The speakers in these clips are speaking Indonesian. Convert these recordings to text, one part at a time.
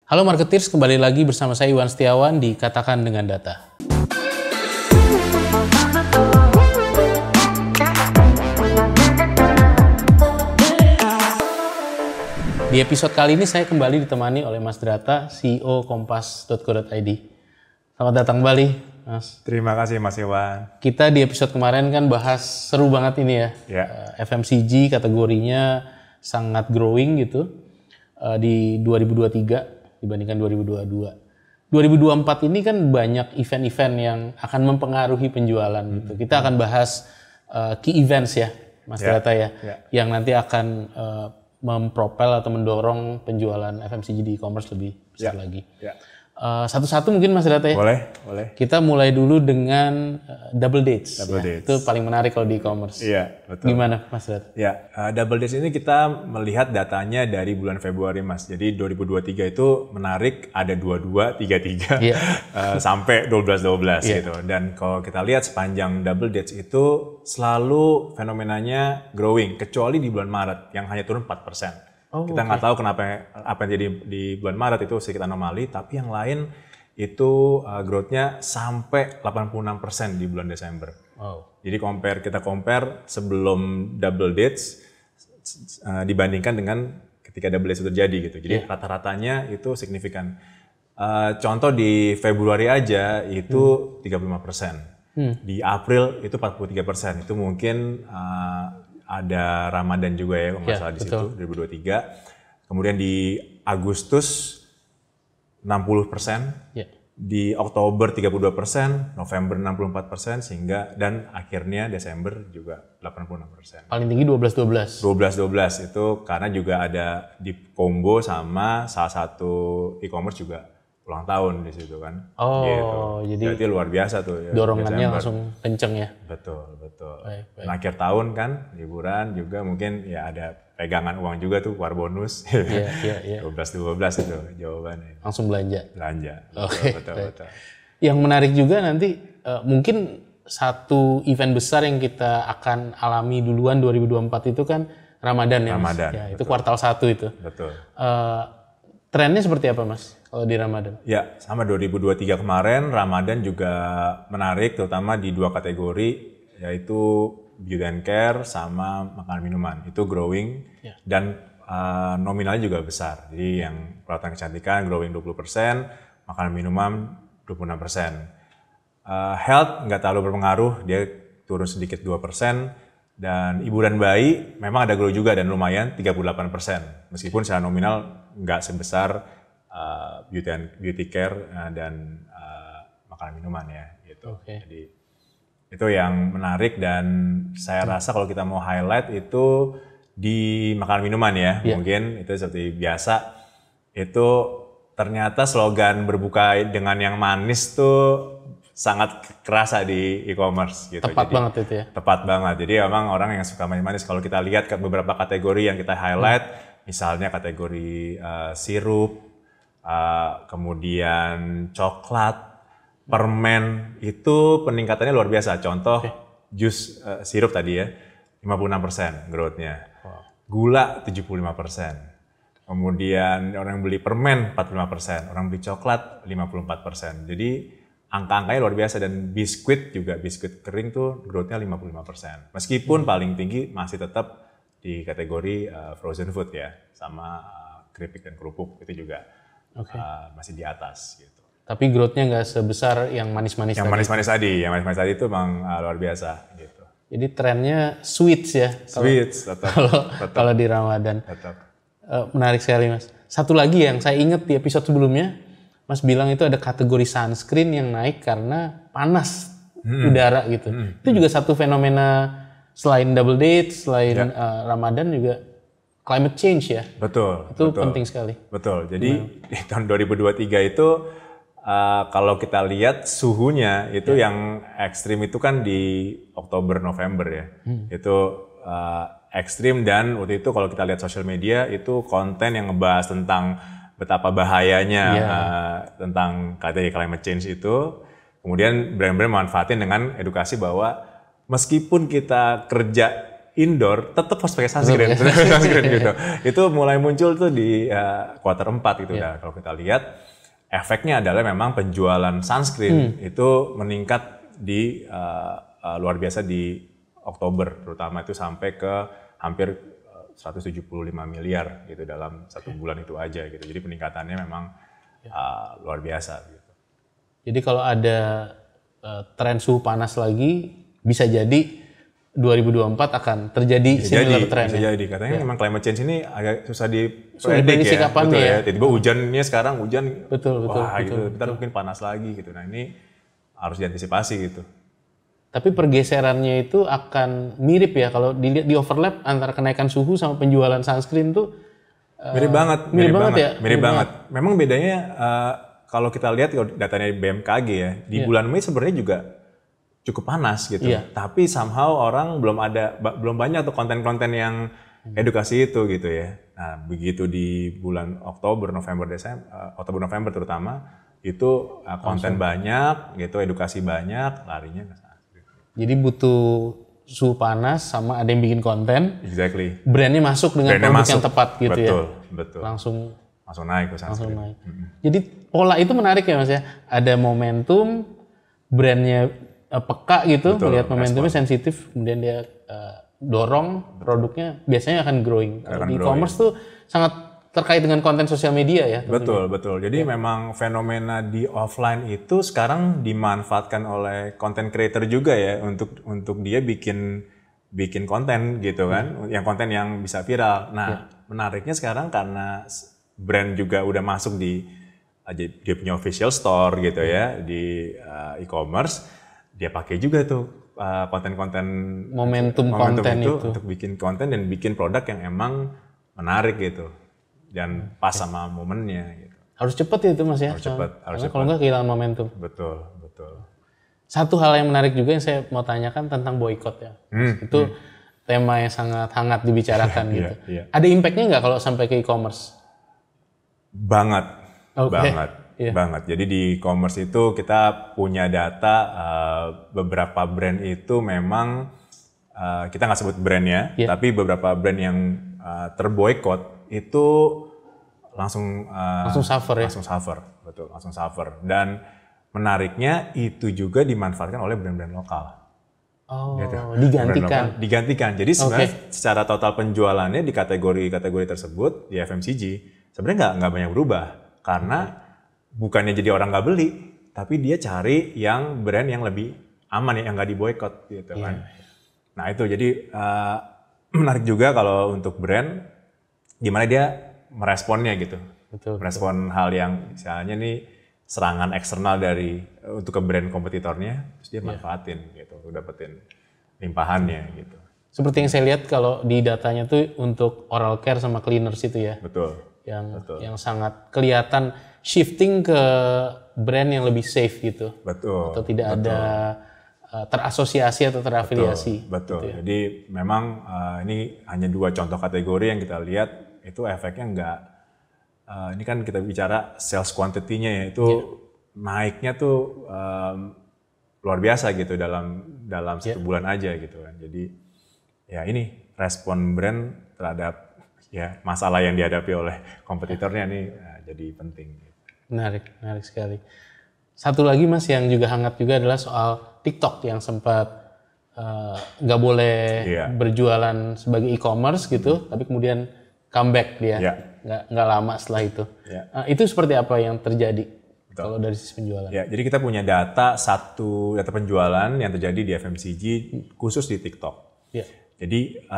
Halo marketeers, kembali lagi bersama saya Iwan Setiawan di Katakan Dengan Data. Di episode kali ini saya kembali ditemani oleh Mas Drata, CEO kompas.co.id. Selamat datang kembali, Mas. Terima kasih Mas Iwan. Kita di episode kemarin kan bahas seru banget ini ya. FMCG kategorinya sangat growing gitu di 2023. Dibandingkan 2022. 2024 ini kan banyak event-event yang akan mempengaruhi penjualan gitu. Kita akan bahas key events ya, Mas Drata ya, yang nanti akan mempropel atau mendorong penjualan FMCG di e-commerce lebih besar lagi. Satu-satu mungkin Mas Drata ya. Boleh. Kita mulai dulu dengan double dates. Dates. Itu paling menarik kalau di e-commerce. Iya, betul. Gimana Mas Drata? Double dates ini kita melihat datanya dari bulan Februari Mas. Jadi 2023 itu menarik, ada 22, 33 sampai 12 gitu. Dan kalau kita lihat sepanjang double dates itu selalu fenomenanya growing, kecuali di bulan Maret yang hanya turun 4%. Kita nggak tahu kenapa apa yang jadi di bulan Maret itu sedikit anomali, tapi yang lain itu growth-nya sampai 86% di bulan Desember. Jadi kita compare sebelum double dates dibandingkan dengan ketika double dates itu terjadi gitu. Jadi rata-ratanya itu signifikan. Contoh di Februari aja itu 35%. Di April itu 43%. Itu mungkin ada Ramadan juga ya, kalau nggak salah di situ, 2023. Kemudian di Agustus 60%, di Oktober 32%, November 64%, dan akhirnya Desember juga 86%. Paling tinggi 12 itu karena juga ada di combo sama salah satu e-commerce juga ulang tahun di situ kan. Jadi berarti luar biasa tuh ya. Dorongannya langsung kenceng ya. Betul. Baik. Akhir tahun kan, liburan juga mungkin ya ada pegangan uang juga tuh, keluar bonus. 12 itu jawabannya. Langsung belanja. Betul. Yang menarik juga nanti mungkin satu event besar yang kita akan alami duluan 2024 itu kan Ramadan ya Mas. Ya, itu kuartal 1 itu. Betul. Trennya seperti apa Mas kalau di Ramadan? Ya, sama 2023 kemarin Ramadan juga menarik terutama di dua kategori yaitu beauty and care sama makanan minuman. Itu growing dan nominalnya juga besar. Jadi yang perawatan kecantikan growing 20%, makanan minuman 26%. Health nggak terlalu berpengaruh, dia turun sedikit 2%. Dan hiburan bayi memang ada grow juga dan lumayan 38%. Meskipun secara nominal nggak sebesar beauty care dan makanan minuman ya gitu. Jadi itu yang menarik dan saya rasa kalau kita mau highlight itu di makanan minuman ya. Mungkin itu seperti biasa itu ternyata slogan berbuka dengan yang manis tuh sangat kerasa di e-commerce gitu. Tepat banget itu ya. Tepat banget. Jadi emang orang yang suka manis-manis kalau kita lihat ke beberapa kategori yang kita highlight, misalnya kategori sirup, kemudian coklat, permen, itu peningkatannya luar biasa. Contoh jus sirup tadi ya, 56% growth-nya. Gula 75%. Kemudian orang yang beli permen 45%, orang beli coklat 54%. Jadi angka-angkanya luar biasa dan biskuit kering tuh growth-nya 55%. Meskipun paling tinggi masih tetap di kategori frozen food ya, sama keripik dan kerupuk itu juga masih di atas gitu. Tapi growth-nya nggak sebesar yang manis-manis tadi. Yang manis-manis tadi itu memang luar biasa gitu. Jadi trennya sweets ya. Kalau di Ramadan. Menarik sekali Mas. Satu lagi yang saya ingat di episode sebelumnya, Mas bilang itu ada kategori sunscreen yang naik karena panas udara gitu. Itu juga satu fenomena selain double date, selain Ramadan juga climate change ya. Betul. Itu penting sekali. Betul. Jadi di tahun 2023 itu kalau kita lihat suhunya itu yang ekstrim itu kan di Oktober November ya. Itu ekstrim dan waktu itu kalau kita lihat sosial media itu konten yang ngebahas tentang betapa bahayanya tentang kategori climate change itu. Kemudian brand-brand manfaatin dengan edukasi bahwa meskipun kita kerja indoor tetap harus pakai sunscreen, sunscreen gitu. Itu mulai muncul tuh di kuartal 4 gitu. Nah, kalau kita lihat efeknya adalah memang penjualan sunscreen itu meningkat di luar biasa di Oktober, terutama itu sampai ke hampir 175 miliar gitu dalam 1 bulan itu aja gitu. Jadi peningkatannya memang luar biasa gitu. Jadi kalau ada tren suhu panas lagi, bisa jadi 2024 akan terjadi similar trend. Bisa jadi. Katanya memang climate change ini agak susah diprediksi ya. Betul ya. Tiba-tiba hujannya sekarang hujan. Betul. Gitu. Ntar mungkin panas lagi gitu. Nah ini harus diantisipasi gitu. Tapi pergeserannya itu akan mirip ya kalau dilihat di overlap antara kenaikan suhu sama penjualan sunscreen tuh mirip banget. Mirip banget. Memang bedanya kalau kita lihat datanya BMKG ya, di bulan Mei sebenarnya juga cukup panas gitu. Tapi somehow orang belum banyak tuh konten-konten yang edukasi itu gitu ya. Nah, begitu di bulan Oktober, November terutama itu konten banyak gitu, edukasi banyak, larinya ke sana. Jadi butuh suhu panas sama ada yang bikin konten. Exactly. Brandnya masuk dengan produk yang tepat gitu ya. Betul. Langsung naik ke sunscreen. Jadi pola itu menarik ya Mas ya. Ada momentum, brandnya peka gitu, melihat momentumnya sensitif, kemudian dia dorong produknya, biasanya akan growing. Kalau di e-commerce tuh sangat terkait dengan konten sosial media ya. Tentunya. Betul. Jadi memang fenomena di offline itu sekarang dimanfaatkan oleh content creator juga ya untuk dia bikin konten gitu kan, yang konten yang bisa viral. Nah, menariknya sekarang karena brand juga udah masuk di dia punya official store gitu ya di e-commerce. Dia pakai juga tuh konten-konten momentum konten itu untuk bikin konten dan bikin produk yang emang menarik gitu dan pas sama momennya gitu. Harus cepat itu Mas ya. Harus cepat. Kalau nggak kehilangan momentum. Betul. Satu hal yang menarik juga yang saya mau tanyakan tentang boykot ya. Itu tema yang sangat hangat dibicarakan gitu. Ada impact-nya nggak kalau sampai ke e-commerce? Banget. Jadi di e-commerce itu kita punya data beberapa brand itu memang kita nggak sebut brandnya, tapi beberapa brand yang terboikot itu langsung suffer ya. Langsung suffer. Dan menariknya itu juga dimanfaatkan oleh brand-brand lokal. Gitu. Digantikan. Jadi sebenarnya secara total penjualannya di kategori tersebut di FMCG sebenarnya nggak banyak berubah karena bukannya jadi orang nggak beli, tapi dia cari yang brand yang lebih aman yang nggak diboykot gitu kan. Nah itu jadi menarik juga kalau untuk brand gimana dia meresponnya gitu. Merespon hal yang misalnya nih serangan eksternal untuk ke brand kompetitornya, terus dia manfaatin gitu, dapetin limpahannya gitu. Seperti yang saya lihat kalau di datanya tuh untuk oral care sama cleaners itu ya. Betul. Yang sangat kelihatan shifting ke brand yang lebih safe gitu. Betul. Atau tidak ada terasosiasi atau terafiliasi. Betul. Gitu ya. Jadi memang ini hanya 2 contoh kategori yang kita lihat itu efeknya enggak. Ini kan kita bicara sales quantity-nya ya itu naiknya tuh luar biasa gitu dalam 1 bulan aja gitu kan. Jadi ya ini respon brand terhadap ya masalah yang dihadapi oleh kompetitornya nih jadi penting. Menarik sekali. Satu lagi Mas yang juga hangat juga adalah soal TikTok yang sempat nggak boleh berjualan sebagai e-commerce gitu, tapi kemudian comeback dia nggak lama setelah itu. Itu seperti apa yang terjadi kalau dari sisi penjualan? Jadi kita punya data penjualan yang terjadi di FMCG khusus di TikTok. Jadi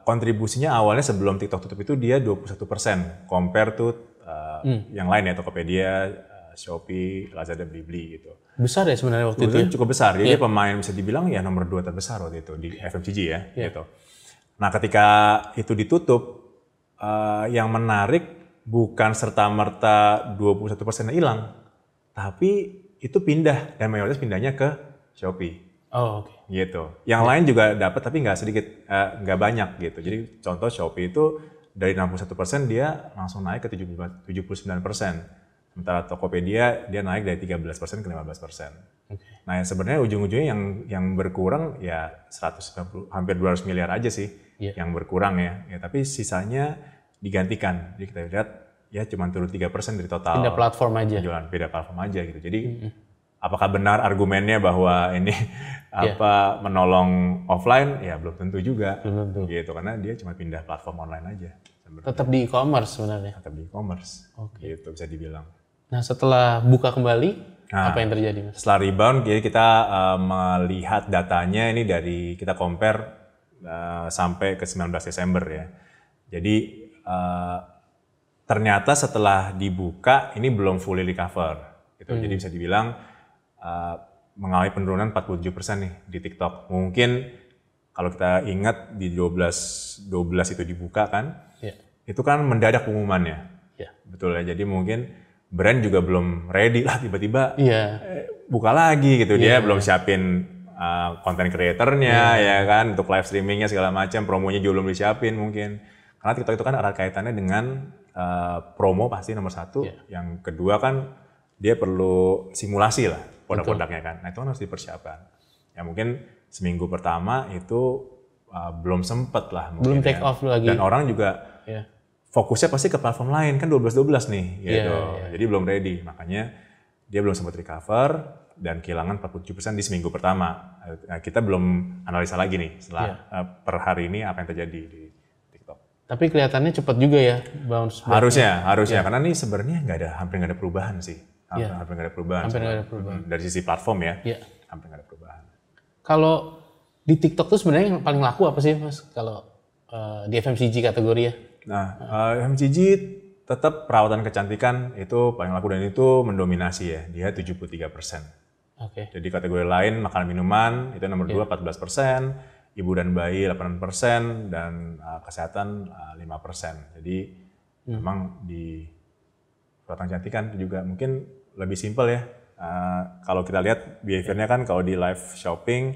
kontribusinya awalnya sebelum TikTok tutup itu dia 21% compare to yang lain ya, Tokopedia, Shopee, Lazada, Blibli gitu. Besar ya sebenarnya waktu itu? Cukup besar, jadi dia pemain bisa dibilang ya nomor 2 terbesar waktu itu di FMCG ya. Gitu. Nah ketika itu ditutup, yang menarik bukan serta-merta 21% hilang, tapi itu pindah dan mayoritas pindahnya ke Shopee. Gitu. Yang lain juga dapat tapi nggak sedikit, nggak banyak gitu. Jadi contoh Shopee itu dari 61% dia langsung naik ke 79%. Sementara Tokopedia dia naik dari 13% ke 15%. Okay. Nah sebenarnya ujung-ujungnya yang berkurang ya 190, hampir 200 miliar aja sih yang berkurang ya. Tapi sisanya digantikan. Jadi kita lihat ya cuma turun 3% dari total. Beda platform aja. Beda platform aja gitu. Jadi apakah benar argumennya bahwa ini menolong offline? Ya belum tentu juga. Belum tentu. Gitu karena dia cuma pindah platform online aja. Sebenarnya. Tetap di e-commerce sebenarnya. Tetap di e-commerce. Okay. Gitu bisa dibilang. Nah setelah buka kembali apa yang terjadi, Mas? Setelah rebound, jadi kita melihat datanya ini dari kita compare sampai ke 19 Desember ya. Jadi ternyata setelah dibuka ini belum fully recover. Gitu. Jadi bisa dibilang mengalami penurunan 47% nih di TikTok. Mungkin kalau kita ingat di 12 itu dibuka kan, itu kan mendadak pengumumannya. Betul ya. Jadi mungkin brand juga belum ready lah tiba-tiba buka lagi gitu. Dia belum siapin content creatornya ya kan untuk live streamingnya segala macam, promonya juga belum disiapin mungkin karena TikTok itu kan erat kaitannya dengan promo pasti nomor satu. Yang kedua kan dia perlu simulasi lah produk-produknya kan. Nah itu kan harus dipersiapkan ya. Mungkin seminggu pertama itu belum sempet lah mungkin, belum take off lagi dan orang juga fokusnya pasti ke platform lain, kan 12-12 nih, gitu. Jadi belum ready, makanya dia belum sempat recover dan kehilangan 47% di seminggu pertama. Nah, kita belum analisa lagi nih setelah per hari ini apa yang terjadi di TikTok. Tapi kelihatannya cepat juga ya bounce back. Harusnya, karena nih sebenarnya hampir nggak ada perubahan sih. Hampir nggak ada perubahan. Dari sisi platform ya, hampir nggak ada perubahan. Kalau di TikTok tuh sebenarnya yang paling laku apa sih, Mas? Kalau di FMCG kategori ya? Nah, FMCG tetap perawatan kecantikan itu paling laku dan itu mendominasi ya, dia 73%. Okay. Jadi kategori lain makanan minuman itu nomor 2 14%, ibu dan bayi 8%, dan kesehatan 5%. Jadi memang di perawatan kecantikan juga mungkin lebih simpel ya. Kalau kita lihat behavior-nya kan kalau di live shopping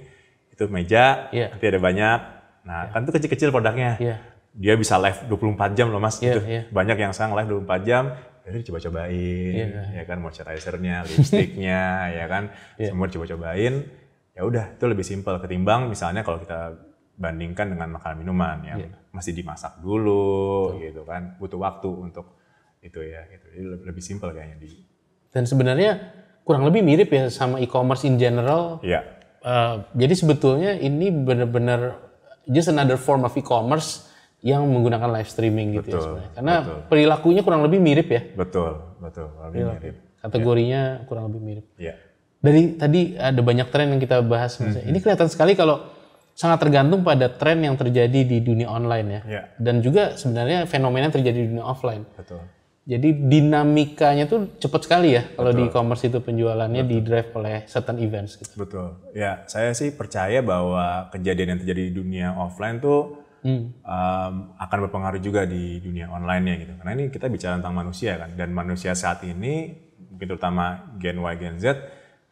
itu meja, nanti ada banyak. Nah, kan itu kecil-kecil produknya. Dia bisa live 24 jam loh Mas. Banyak yang sekarang live 24 jam, jadi coba-cobain, ya kan moisturizer-nya, lipstick-nya, ya kan, semua coba-cobain. Ya udah, itu lebih simpel ketimbang misalnya kalau kita bandingkan dengan makanan minuman yang masih dimasak dulu, gitu kan, butuh waktu untuk itu ya. Gitu. Jadi lebih simpel kayaknya di. Dan sebenarnya kurang lebih mirip ya sama e-commerce in general. Jadi sebetulnya ini benar-benar just another form of e-commerce yang menggunakan live streaming gitu ya sebenarnya. Karena perilakunya kurang lebih mirip ya. Betul. Mirip. Kategorinya kurang lebih mirip. Dari tadi ada banyak tren yang kita bahas. Ini kelihatan sekali kalau sangat tergantung pada tren yang terjadi di dunia online ya. Dan juga sebenarnya fenomena yang terjadi di dunia offline. Betul. Jadi dinamikanya tuh cepat sekali ya kalau di e-commerce itu penjualannya di-drive oleh certain events gitu. Betul. Ya, saya sih percaya bahwa kejadian yang terjadi di dunia offline tuh akan berpengaruh juga di dunia online-nya gitu. Karena ini kita bicara tentang manusia kan, dan manusia saat ini mungkin terutama Gen Y, Gen Z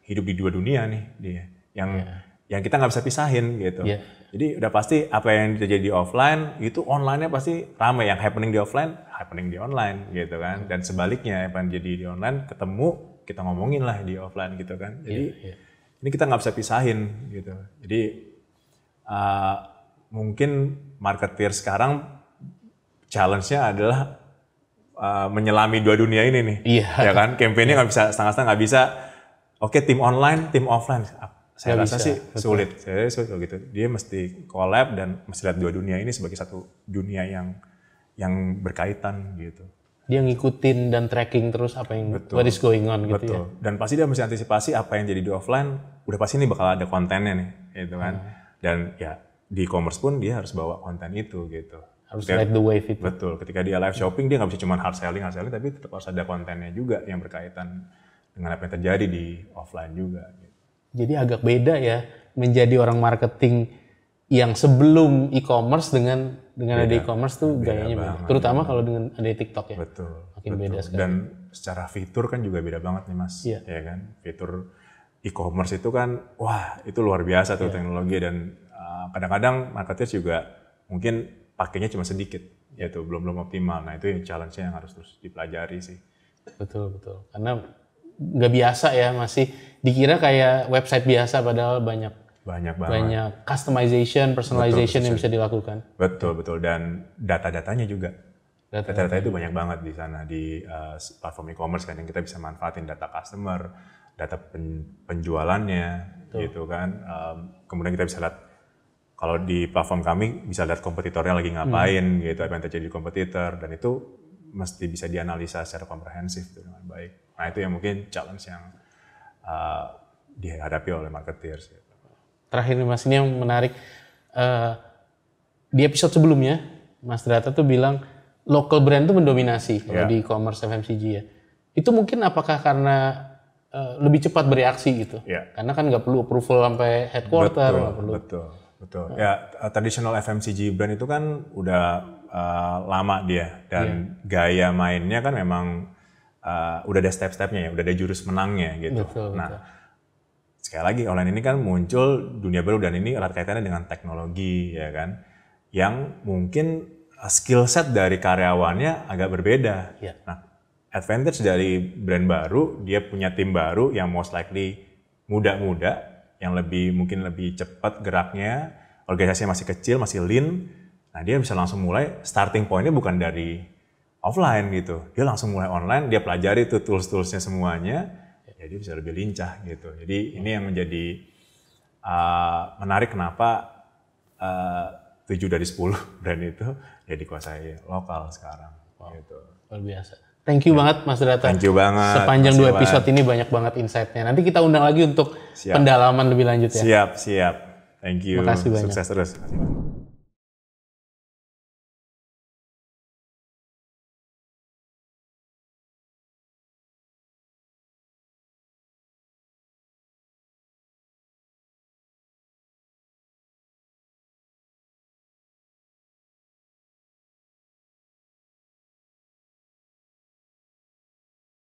hidup di dua dunia nih dia. Yang kita nggak bisa pisahin gitu. Jadi udah pasti apa yang terjadi di offline itu online-nya pasti ramai, yang happening di offline, happening di online gitu kan. Dan sebaliknya apa yang jadi di online ketemu kita ngomongin lah di offline gitu kan. Jadi ini kita nggak bisa pisahin gitu. Jadi mungkin marketer sekarang challenge-nya adalah menyelami dua dunia ini nih, ya kan? Campaign-nya nggak bisa setengah-setengah, nggak bisa. Oke, tim online, tim offline. Saya rasa sih sulit. Saya sulit gitu. Dia mesti collab dan mesti lihat dua dunia ini sebagai satu dunia yang berkaitan gitu. Dia ngikutin dan tracking terus apa yang what is going on gitu ya. Dan pasti dia mesti antisipasi apa yang jadi di offline. Udah pasti ini bakal ada kontennya nih, gitu kan? Dan ya di e-commerce pun dia harus bawa konten itu gitu. Harus ride the wave itu. Betul. Ketika dia live shopping dia nggak bisa cuma hard selling, tapi tetap harus ada kontennya juga yang berkaitan dengan apa yang terjadi di offline juga. Gitu. Jadi agak beda ya menjadi orang marketing yang sebelum e-commerce dengan ada e-commerce tuh gayanya beda. Terutama kalau dengan ada TikTok ya. Betul. Makin beda sekali. Dan secara fitur kan juga beda banget nih Mas. Ya kan? Fitur e-commerce itu kan wah itu luar biasa tuh teknologi, dan kadang-kadang marketer juga mungkin pakainya cuma sedikit, yaitu belum optimal. Nah itu yang challenge-nya yang harus terus dipelajari sih. Betul. Karena nggak biasa ya, masih dikira kayak website biasa padahal banyak customization, personalization yang bisa dilakukan. Betul. Dan data-datanya juga. Data-data itu banyak banget di sana di platform e-commerce kan, yang kita bisa manfaatin data customer, data penjualannya, gitu kan. Kemudian kita bisa lihat kalau di platform kami bisa lihat kompetitornya lagi ngapain, gitu, apa yang terjadi di kompetitor, dan itu mesti bisa dianalisa secara komprehensif dengan baik. Nah itu yang mungkin challenge yang dihadapi oleh marketers. Gitu. Terakhir nih Mas, ini yang menarik. Di episode sebelumnya, Mas Drata tuh bilang local brand tuh mendominasi kalau di e-commerce FMCG ya. Itu mungkin apakah karena lebih cepat bereaksi gitu? Karena kan nggak perlu approval sampai headquarter. Betul. Ya, traditional FMCG brand itu kan udah lama dia, dan gaya mainnya kan memang udah ada step-stepnya ya, udah ada jurus menangnya gitu. Betul. Sekali lagi online ini kan muncul dunia baru, dan ini erat kaitannya dengan teknologi ya kan, yang mungkin skill set dari karyawannya agak berbeda. Nah, advantage dari brand baru, dia punya tim baru yang most likely muda-muda, yang mungkin lebih cepat geraknya, organisasinya masih kecil, masih lean. Nah, dia bisa langsung mulai, starting point-nya bukan dari offline gitu. Dia langsung mulai online, dia pelajari tuh tools-toolsnya semuanya, ya dia bisa lebih lincah gitu. Jadi ini yang menjadi menarik kenapa 7 dari 10 brand itu ya dikuasai lokal sekarang. Gitu. Luar biasa. Thank you banget Mas Drata. Thank you banget. Sepanjang 2 episode ini banyak banget insight-nya. Nanti kita undang lagi untuk pendalaman lebih lanjut ya. Siap. Thank you. Makasih banyak. Sukses terus.